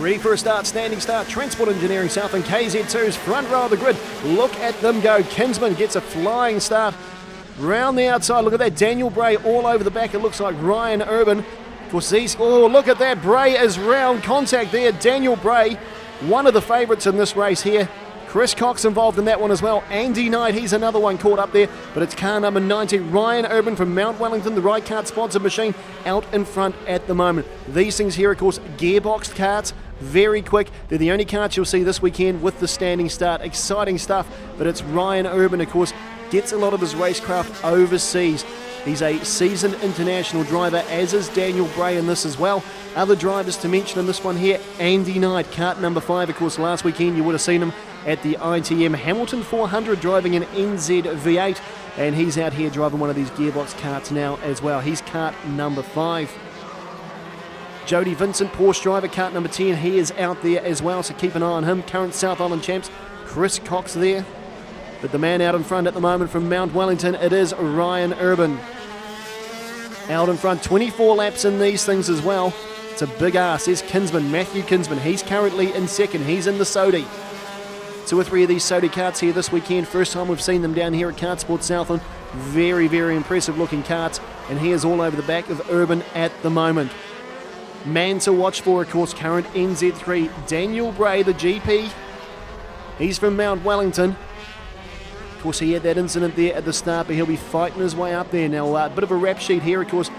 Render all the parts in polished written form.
Ready for a start, standing start, Transport Engineering South and KZ2's front row of the grid. Look at them go. Kinsman gets a flying start round the outside. Look at that, Daniel Bray all over the back. It looks like Ryan Urban. Of course, look at that, Bray is round contact there. Daniel Bray, one of the favourites in this race here. Chris Cox involved in that one as well. Andy Knight, he's another one caught up there, but it's car number 90, Ryan Urban from Mount Wellington, the right kart sponsored machine, out in front at the moment. These things here, of course, gearboxed karts, very quick. They're the only karts you'll see this weekend with the standing start. Exciting stuff, but it's Ryan Urban, of course, gets a lot of his racecraft overseas. He's a seasoned international driver, as is Daniel Bray in this as well. Other drivers to mention in this one here, Andy Knight, kart number 5. Of course, last weekend you would have seen him at the ITM Hamilton 400 driving an NZ V8, and he's out here driving one of these gearbox karts now as well. He's kart number 5. Jody Vincent, Porsche driver, kart number 10, he is out there as well, so keep an eye on him. Current South Island champs, Chris Cox there. But the man out in front at the moment from Mount Wellington, it is Ryan Urban. Out in front, 24 laps in these things as well. It's a big ass. There's Kinsman, Matthew Kinsman. He's currently in second. He's in the Sodi. 2 or 3 of these Sodi karts here this weekend. First time we've seen them down here at Kartsport Southland. Very, very impressive looking karts. And he is all over the back of Urban at the moment. Man to watch for, of course, current NZ3, Daniel Bray, the GP. He's from Mount Wellington. Of course, he had that incident there at the start, but he'll be fighting his way up there now. A bit of a rap sheet here, of course.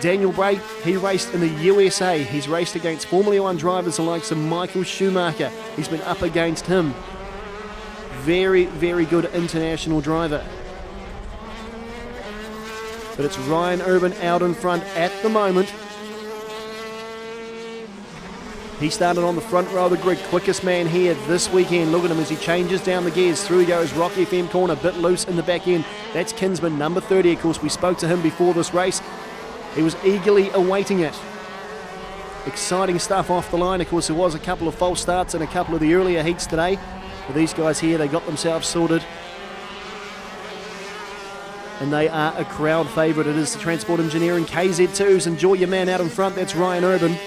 Daniel Bray, he raced in the USA. He's raced against Formula 1 drivers the likes of Michael Schumacher. He's been up against him. Very, very good international driver. But it's Ryan Urban out in front at the moment. He started on the front row of the grid, quickest man here this weekend. Look at him as he changes down the gears. Through he goes, Rock FM corner, bit loose in the back end. That's Kinsman, number 30. Of course, we spoke to him before this race. He was eagerly awaiting it. Exciting stuff off the line. Of course, there was a couple of false starts in a couple of the earlier heats today. But these guys here, they got themselves sorted. And they are a crowd favourite. It is the Transport Engineering KZ2s. Enjoy your man out in front. That's Ryan Urban.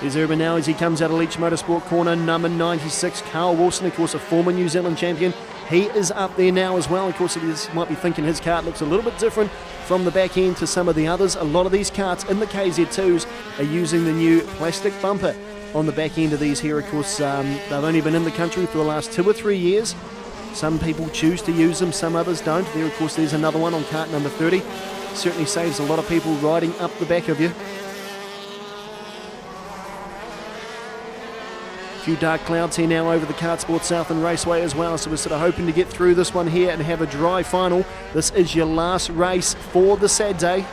There's Urban now as he comes out of Leach Motorsport corner, number 96, Carl Wilson, of course a former New Zealand champion. He is up there now as well. Of course, you might be thinking his kart looks a little bit different from the back end to some of the others. A lot of these karts in the KZ2s are using the new plastic bumper on the back end of these here. Of course, they've only been in the country for the last 2 or 3 years. Some people choose to use them, some others don't. There, of course, there's another one on kart number 30. Certainly saves a lot of people riding up the back of you. A few dark clouds here now over the Kartsport Southland Raceway as well, so we're sort of hoping to get through this one here and have a dry final. This is your last race for the Saturday.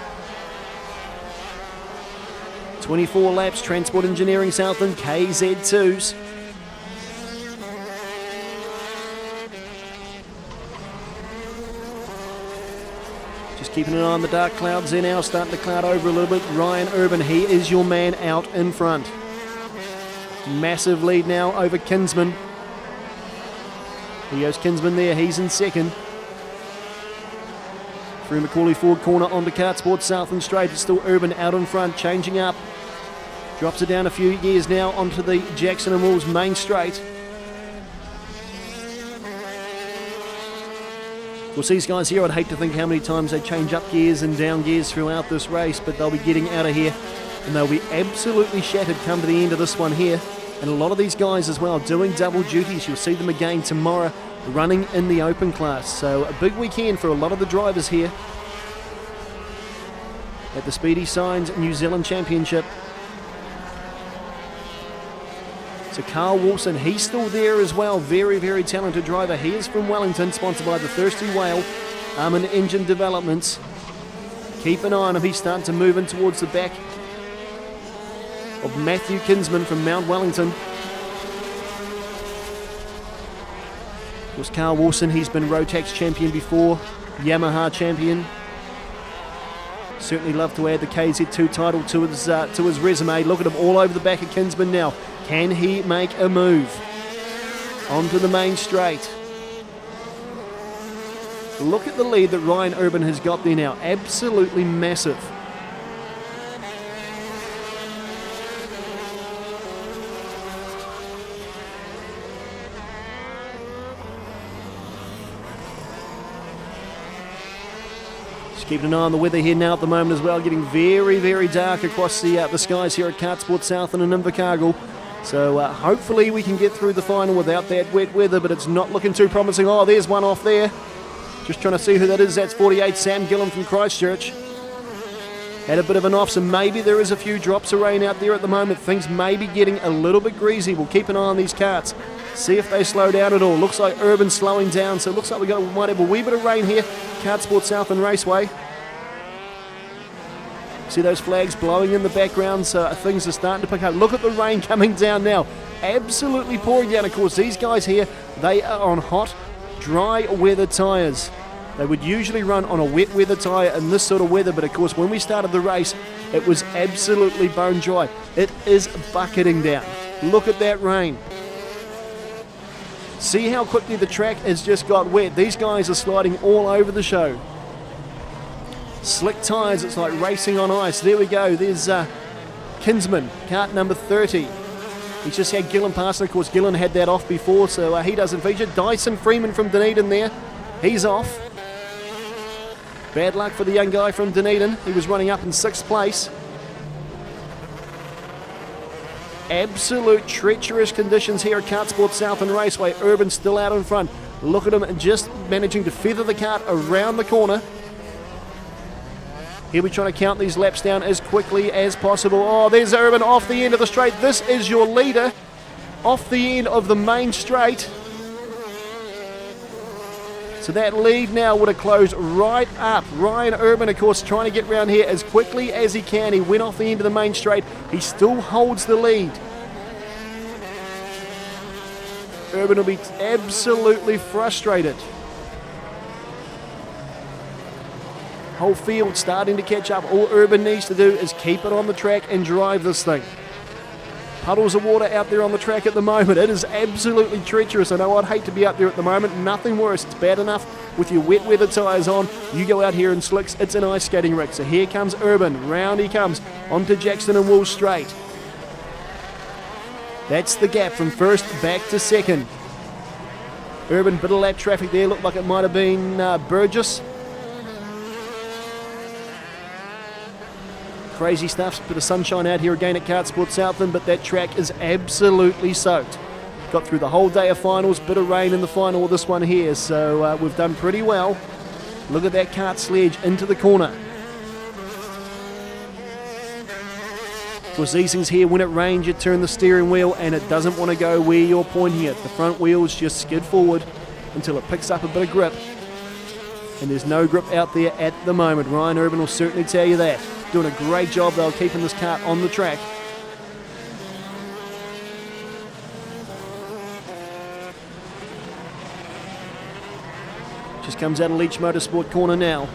24 laps, Transport Engineering Southland, KZ2s. Just keeping an eye on the dark clouds there now, starting to cloud over a little bit. Ryan Urban, he is your man out in front. Massive lead now over Kinsman. Here goes Kinsman there, he's in second. Through Macaulay Ford corner onto Kartsport Southland straight. It's still Urban out in front, changing up. Drops it down a few gears now onto the Jackson and Wolves main straight. Of course, these guys here, I'd hate to think how many times they change up gears and down gears throughout this race, but they'll be getting out of here and they'll be absolutely shattered come to the end of this one here. And a lot of these guys as well doing double duties. You'll see them again tomorrow running in the open class. So a big weekend for a lot of the drivers here at the Speedy Signs New Zealand Championship. So Carl Wilson, he's still there as well. Very, very talented driver. He is from Wellington, sponsored by the Thirsty Whale, Armin Engine Developments. Keep an eye on him. He's starting to move in towards the back of Matthew Kinsman from Mount Wellington. Of course, Carl Wilson, he's been Rotax champion before, Yamaha champion. Certainly love to add the KZ2 title to his resume. Look at him all over the back of Kinsman now. Can he make a move? onto the main straight. Look at the lead that Ryan Urban has got there now. Absolutely massive. Just keeping an eye on the weather here now at the moment as well. Getting very, very dark across the skies here at Kartsport South and in Invercargill. So hopefully we can get through the final without that wet weather, but it's not looking too promising. Oh, there's one off there. Just trying to see who that is. That's 48, Sam Gillen from Christchurch. Had a bit of an off, so maybe there is a few drops of rain out there at the moment. Things may be getting a little bit greasy. We'll keep an eye on these karts, see if they slow down at all. Looks like Urban's slowing down, so it looks like we might have a wee bit of rain here. Kartsport South and Raceway. See those flags blowing in the background, so things are starting to pick up. Look at the rain coming down now. Absolutely pouring down. Of course, these guys here, they are on hot, dry weather tyres. They would usually run on a wet weather tyre in this sort of weather, but of course when we started the race, it was absolutely bone dry. It is bucketing down. Look at that rain. See how quickly the track has just got wet. These guys are sliding all over the show. Slick tyres, it's like racing on ice. There we go, there's Kinsman, kart number 30. He's just had Gillen pass, and of course Gillen had that off before, so he doesn't feature. Dyson Freeman from Dunedin there, he's off. Bad luck for the young guy from Dunedin. He was running up in 6th place. Absolute treacherous conditions here at Kartsport South and Raceway. Urban still out in front. Look at him just managing to feather the kart around the corner. Here we're trying to count these laps down as quickly as possible. Oh, there's Urban off the end of the straight. This is your leader off the end of the main straight. So that lead now would have closed right up. Ryan Urban, of course, trying to get round here as quickly as he can. He went off the end of the main straight. He still holds the lead. Urban will be absolutely frustrated. Whole field starting to catch up. All Urban needs to do is keep it on the track and drive this thing. Puddles of water out there on the track at the moment. It is absolutely treacherous. I know I'd hate to be out there at the moment. Nothing worse. It's bad enough with your wet weather tyres on. You go out here in slicks, it's an ice skating rink. So here comes Urban. Round he comes onto Jackson and Wool Straight. That's the gap from first back to second. Urban, bit of lap traffic there. Looked like it might have been Burgess. Crazy stuff, bit of sunshine out here again at Kartsport Southland, but that track is absolutely soaked. Got through the whole day of finals, bit of rain in the final of this one here, so we've done pretty well. Look at that kart sledge into the corner. Of course, these things here, when it rains, you turn the steering wheel and it doesn't want to go where you're pointing it. The front wheels just skid forward until it picks up a bit of grip. And there's no grip out there at the moment. Ryan Urban will certainly tell you that. Doing a great job though, keeping this kart on the track. Just comes out of Leach Motorsport corner now.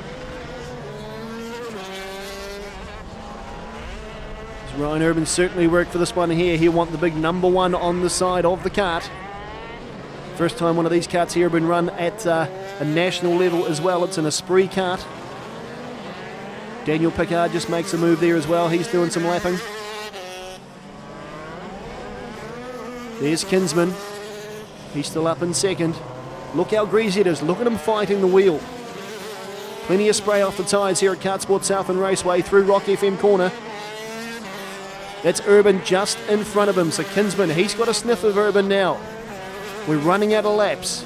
Ryan Urban certainly worked for this one here. He'll want the big number 1 on the side of the kart. First time one of these karts here have been run at a national level as well. It's an Esprit kart. Daniel Pickard just makes a move there as well. He's doing some lapping. There's Kinsman. He's still up in second. Look how greasy it is. Look at him fighting the wheel. Plenty of spray off the tyres here at Kartsport South and Raceway through Rock FM corner. That's Urban just in front of him. So Kinsman, he's got a sniff of Urban now. We're running out of laps.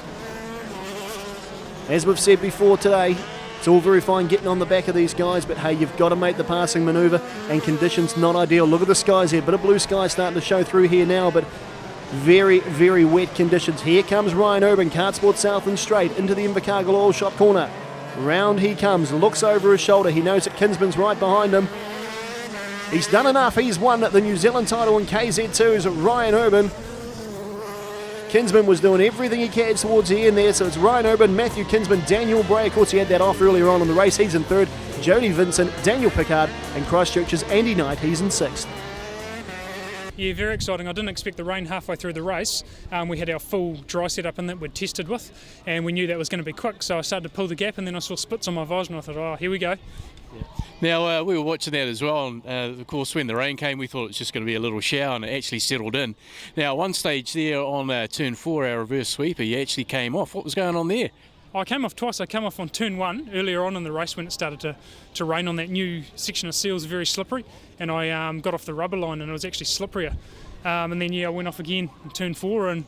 As we've said before today, it's all very fine getting on the back of these guys, but hey, you've got to make the passing manoeuvre, and conditions not ideal. Look at the skies here. Bit of blue sky starting to show through here now, but very, very wet conditions. Here comes Ryan Urban, Kartsport South and straight into the Invercargill Oil Shop corner. Round he comes, looks over his shoulder. He knows that Kinsman's right behind him. He's done enough. He's won the New Zealand title in KZ2's Ryan Urban. Kinsman was doing everything he can towards the end there, so it's Ryan Urban, Matthew Kinsman, Daniel Bray. Of course, he had that off earlier on in the race. He's in third. Jody Vincent, Daniel Pickard, and Christchurch's Andy Knight. He's in sixth. Yeah, very exciting. I didn't expect the rain halfway through the race. We had our full dry setup in that we'd tested with, and we knew that was going to be quick, so I started to pull the gap, and then I saw splits on my visor, and I thought, oh, here we go. Now, we were watching that as well, and of course when the rain came we thought it was just going to be a little shower, and it actually settled in. Now, at one stage there on turn 4, our reverse sweeper, you actually came off. What was going on there? I came off twice. I came off on turn 1 earlier on in the race when it started to rain on that new section of seals, very slippery, and I got off the rubber line and it was actually slipperier. And then I went off again in turn 4 and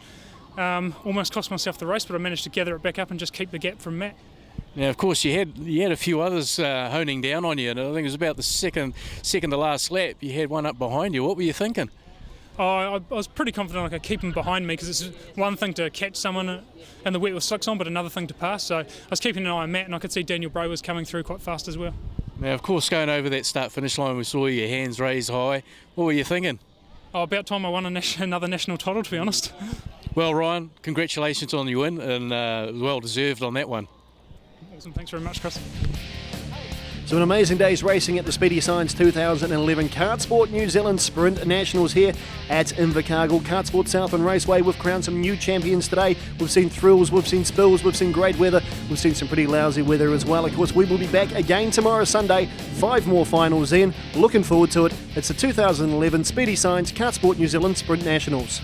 almost cost myself the race, but I managed to gather it back up and just keep the gap from Matt. Now, of course, you had a few others honing down on you, and I think it was about the second to last lap. You had one up behind you. What were you thinking? I was pretty confident I could keep him behind me because it's one thing to catch someone and the wet with slicks on, but another thing to pass. So I was keeping an eye on Matt, and I could see Daniel Bray was coming through quite fast as well. Now, of course, going over that start-finish line, we saw your hands raised high. What were you thinking? Oh, about time I won another national title, to be honest. Well, Ryan, congratulations on your win, and well-deserved on that one. Awesome, thanks very much, Chris. So an amazing day's racing at the Speedy Science 2011 Kartsport New Zealand Sprint Nationals here at Invercargill. Kartsport Southland Raceway, we've crowned some new champions today. We've seen thrills, we've seen spills, we've seen great weather, we've seen some pretty lousy weather as well. Of course, we will be back again tomorrow, Sunday. 5 more finals in. Looking forward to it. It's the 2011 Speedy Science Kartsport New Zealand Sprint Nationals.